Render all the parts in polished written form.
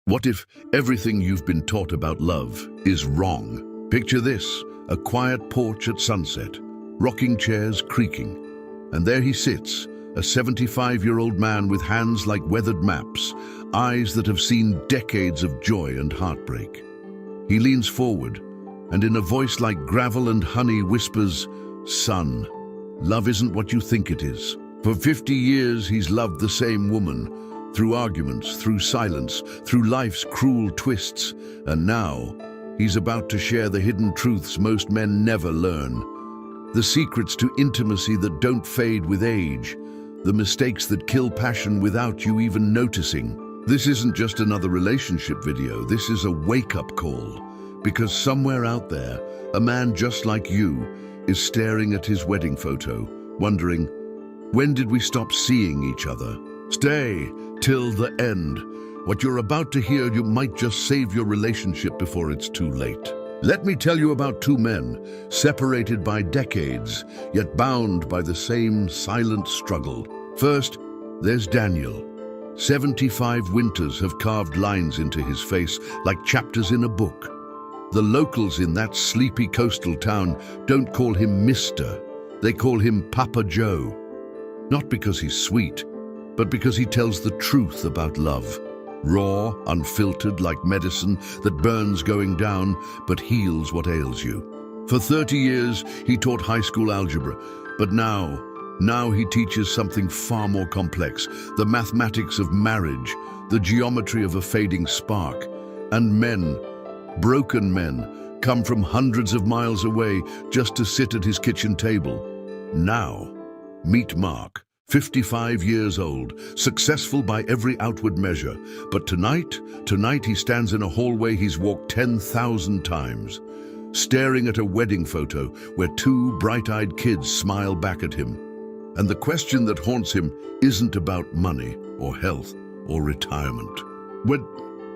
What if everything you've been taught about love is wrong? Picture this, a quiet porch at sunset, rocking chairs creaking. And there he sits, a 75-year-old man with hands like weathered maps, eyes that have seen decades of joy and heartbreak. He leans forward, and in a voice like gravel and honey whispers, "Son, love isn't what you think it is." For 50 years he's loved the same woman, through arguments, through silence, through life's cruel twists, and now he's about to share the hidden truths most men never learn. The secrets to intimacy that don't fade with age, the mistakes that kill passion without you even noticing. This isn't just another relationship video, this is a wake-up call. Because somewhere out there, a man just like you is staring at his wedding photo, wondering, when did we stop seeing each other? Stay till the end. What you're about to hear, you might just save your relationship before it's too late. Let me tell you about two men, separated by decades, yet bound by the same silent struggle. First, there's Daniel. 75 winters have carved lines into his face like chapters in a book. The locals in that sleepy coastal town don't call him Mr. They call him Papa Joe. Not because he's sweet, but because he tells the truth about love. Raw, unfiltered, like medicine that burns going down, but heals what ails you. For 30 years, he taught high school algebra, but now he teaches something far more complex, the mathematics of marriage, the geometry of a fading spark. And men, broken men, come from hundreds of miles away just to sit at his kitchen table. Now, meet Mark. 55 years old, successful by every outward measure. But tonight he stands in a hallway he's walked 10,000 times, staring at a wedding photo where two bright-eyed kids smile back at him. And the question that haunts him isn't about money or health or retirement. When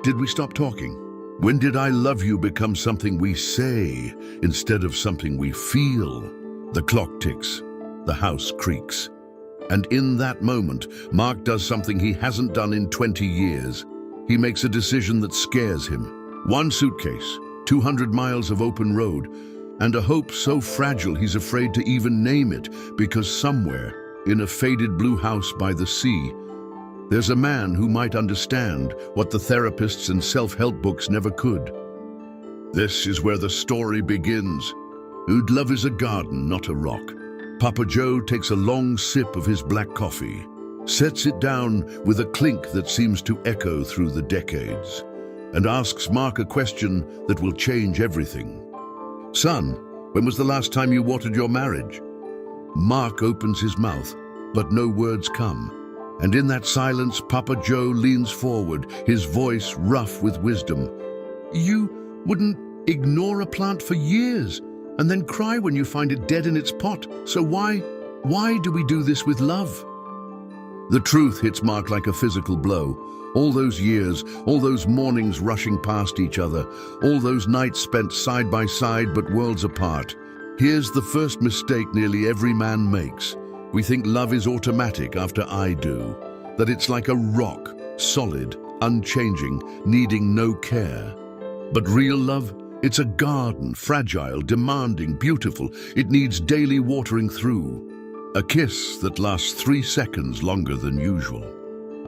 did we stop talking? When did I love you become something we say instead of something we feel? The clock ticks, the house creaks. And in that moment, Mark does something he hasn't done in 20 years. He makes a decision that scares him. One suitcase, 200 miles of open road, and a hope so fragile he's afraid to even name it, because somewhere, in a faded blue house by the sea, there's a man who might understand what the therapists and self-help books never could. This is where the story begins. Love is a garden, not a rock. Papa Joe takes a long sip of his black coffee, sets it down with a clink that seems to echo through the decades, and asks Mark a question that will change everything. "Son, when was the last time you watered your marriage?" Mark opens his mouth, but no words come. And in that silence, Papa Joe leans forward, his voice rough with wisdom. "You wouldn't ignore a plant for years, and then cry when you find it dead in its pot. So why do we do this with love?" The truth hits Mark like a physical blow. All those years, all those mornings rushing past each other, all those nights spent side by side but worlds apart. Here's the first mistake nearly every man makes. We think love is automatic after I do, that it's like a rock, solid, unchanging, needing no care. But real love? It's a garden, fragile, demanding, beautiful. It needs daily watering through. A kiss that lasts 3 seconds longer than usual.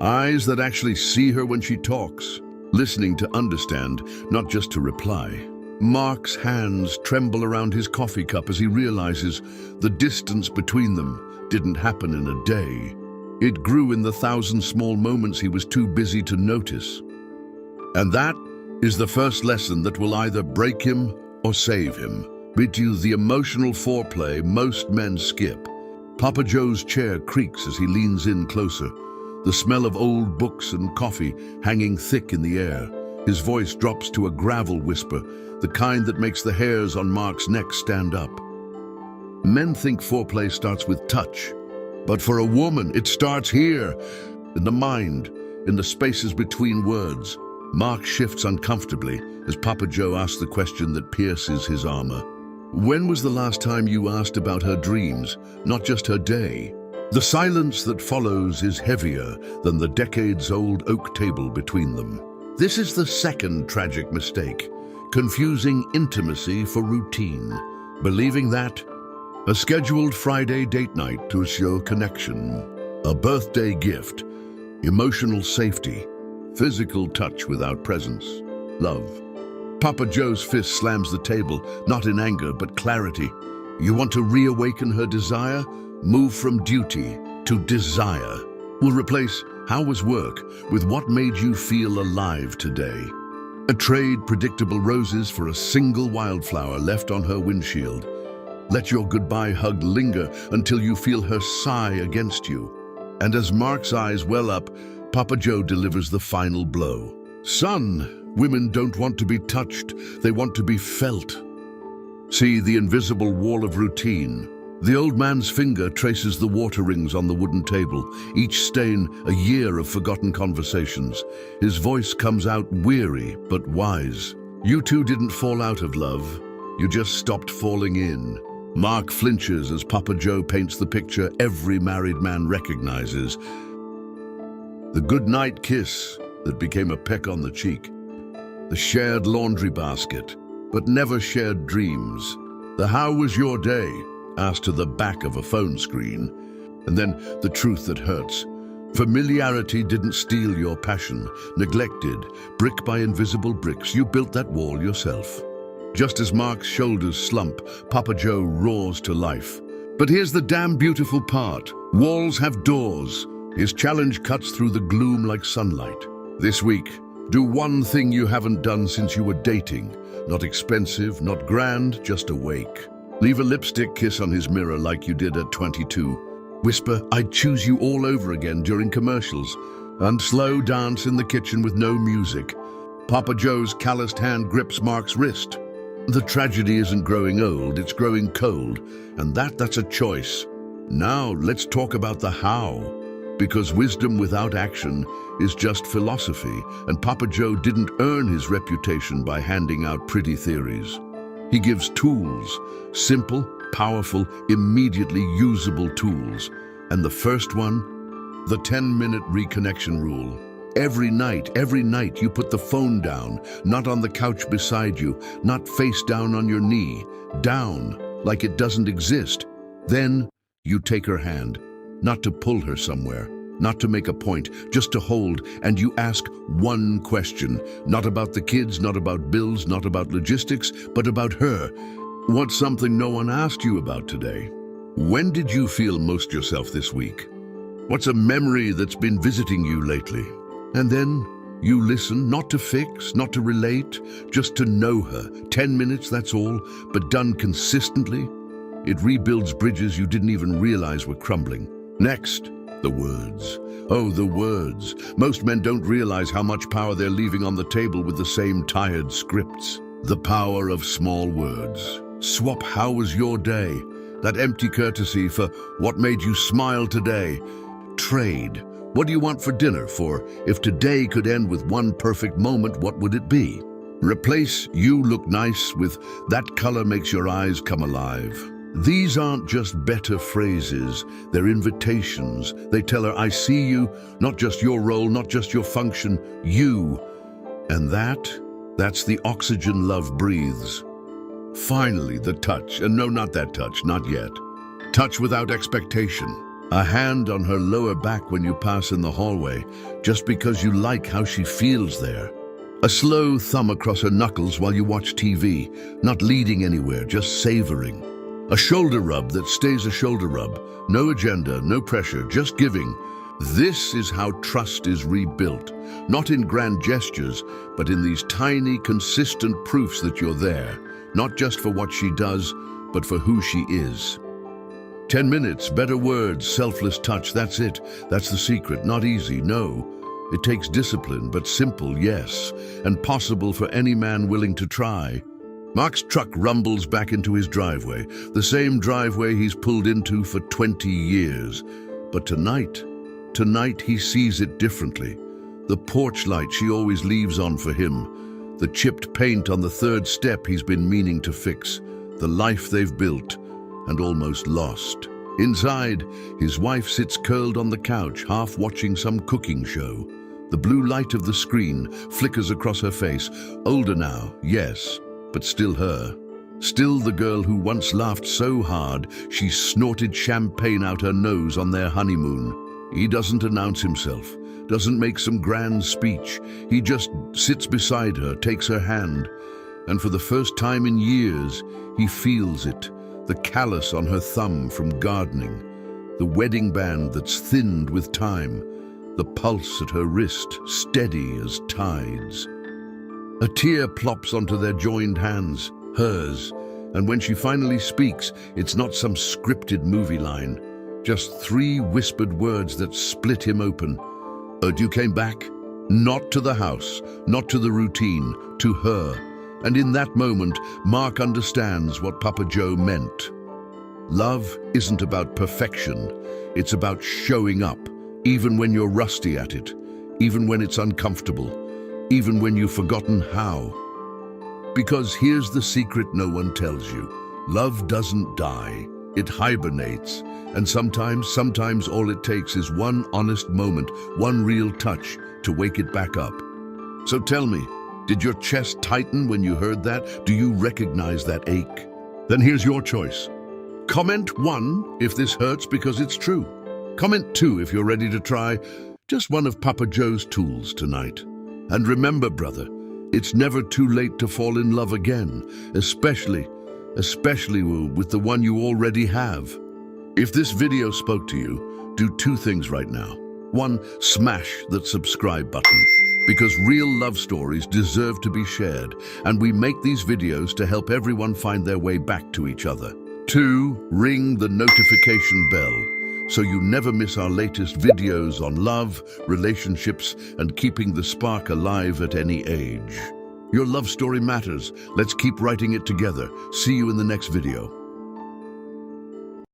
Eyes that actually see her when she talks. Listening to understand, not just to reply. Mark's hands tremble around his coffee cup as he realizes the distance between them didn't happen in a day. It grew in the 1,000 small moments he was too busy to notice. And that is the first lesson that will either break him or save him. Bid you the emotional foreplay most men skip. Papa Joe's chair creaks as he leans in closer, the smell of old books and coffee hanging thick in the air. His voice drops to a gravel whisper, the kind that makes the hairs on Mark's neck stand up. Men think foreplay starts with touch, but for a woman, it starts here, in the mind, in the spaces between words. Mark shifts uncomfortably as Papa Joe asks the question that pierces his armor. When was the last time you asked about her dreams, not just her day? The silence that follows is heavier than the decades-old oak table between them. This is the second tragic mistake, confusing intimacy for routine. Believing that a scheduled Friday date night to show connection, a birthday gift, emotional safety, physical touch without presence, love. Papa Joe's fist slams the table, not in anger, but clarity. You want to reawaken her desire? Move from duty to desire. We'll replace "how was work" with "what made you feel alive today." A trade predictable roses for a single wildflower left on her windshield. Let your goodbye hug linger until you feel her sigh against you. And as Mark's eyes well up, Papa Joe delivers the final blow. Son, women don't want to be touched, they want to be felt. See the invisible wall of routine. The old man's finger traces the water rings on the wooden table, each stain a year of forgotten conversations. His voice comes out weary but wise. You two didn't fall out of love, you just stopped falling in. Mark flinches as Papa Joe paints the picture every married man recognizes. The goodnight kiss that became a peck on the cheek. The shared laundry basket, but never shared dreams. The "how was your day?" asked to the back of a phone screen. And then the truth that hurts. Familiarity didn't steal your passion. Neglected, brick by invisible bricks, you built that wall yourself. Just as Mark's shoulders slump, Papa Joe roars to life. But here's the damn beautiful part. Walls have doors. His challenge cuts through the gloom like sunlight. This week, do one thing you haven't done since you were dating. Not expensive, not grand, just awake. Leave a lipstick kiss on his mirror like you did at 22. Whisper, "I'd choose you all over again" during commercials. And slow dance in the kitchen with no music. Papa Joe's calloused hand grips Mark's wrist. The tragedy isn't growing old, it's growing cold. And that's a choice. Now let's talk about the how. Because wisdom without action is just philosophy, and Papa Joe didn't earn his reputation by handing out pretty theories. He gives tools, simple, powerful, immediately usable tools. And the first one, the 10-minute reconnection rule. Every night you put the phone down, not on the couch beside you, not face down on your knee, down like it doesn't exist. Then you take her hand, not to pull her somewhere, not to make a point, just to hold, and you ask one question, not about the kids, not about bills, not about logistics, but about her. What's something no one asked you about today? When did you feel most yourself this week? What's a memory that's been visiting you lately? And then you listen, not to fix, not to relate, just to know her. 10 minutes, that's all, but done consistently. It rebuilds bridges you didn't even realize were crumbling. Next, the words. Oh, the words. Most men don't realize how much power they're leaving on the table with the same tired scripts. The power of small words. Swap "how was your day?" that empty courtesy for "what made you smile today?" Trade. What do you want for dinner? For if today could end with one perfect moment, what would it be? Replace "you look nice" with "that color makes your eyes come alive." These aren't just better phrases, they're invitations. They tell her, "I see you," not just your role, not just your function, you. And that's the oxygen love breathes. Finally, the touch, and no, not that touch, not yet. Touch without expectation. A hand on her lower back when you pass in the hallway, just because you like how she feels there. A slow thumb across her knuckles while you watch TV, not leading anywhere, just savoring. A shoulder rub that stays a shoulder rub. No agenda, no pressure, just giving. This is how trust is rebuilt. Not in grand gestures, but in these tiny, consistent proofs that you're there. Not just for what she does, but for who she is. 10 minutes, better words, selfless touch, that's it. That's the secret. Not easy, no. It takes discipline, but simple, yes. And possible for any man willing to try. Mark's truck rumbles back into his driveway, the same driveway he's pulled into for 20 years. But tonight he sees it differently. The porch light she always leaves on for him. The chipped paint on the third step he's been meaning to fix. The life they've built and almost lost. Inside, his wife sits curled on the couch, half watching some cooking show. The blue light of the screen flickers across her face. Older now, yes, but still her. Still the girl who once laughed so hard she snorted champagne out her nose on their honeymoon. He doesn't announce himself, doesn't make some grand speech. He just sits beside her, takes her hand, and for the first time in years, he feels it. The callus on her thumb from gardening, the wedding band that's thinned with time, the pulse at her wrist, steady as tides. A tear plops onto their joined hands, hers, and when she finally speaks, it's not some scripted movie line, just 3 whispered words that split him open. You came back? Not to the house, not to the routine, to her. And in that moment, Mark understands what Papa Joe meant. Love isn't about perfection, it's about showing up, even when you're rusty at it, even when it's uncomfortable, even when you've forgotten how. Because here's the secret no one tells you. Love doesn't die, it hibernates. And sometimes all it takes is one honest moment, one real touch to wake it back up. So tell me, did your chest tighten when you heard that? Do you recognize that ache? Then here's your choice. Comment 1 if this hurts because it's true. Comment 2 if you're ready to try just one of Papa Joe's tools tonight. And remember, brother, it's never too late to fall in love again, especially with the one you already have. If this video spoke to you, do 2 things right now. 1, smash that subscribe button, because real love stories deserve to be shared, and we make these videos to help everyone find their way back to each other. 2, ring the notification bell, so you never miss our latest videos on love, relationships, and keeping the spark alive at any age. Your love story matters. Let's keep writing it together. See you in the next video.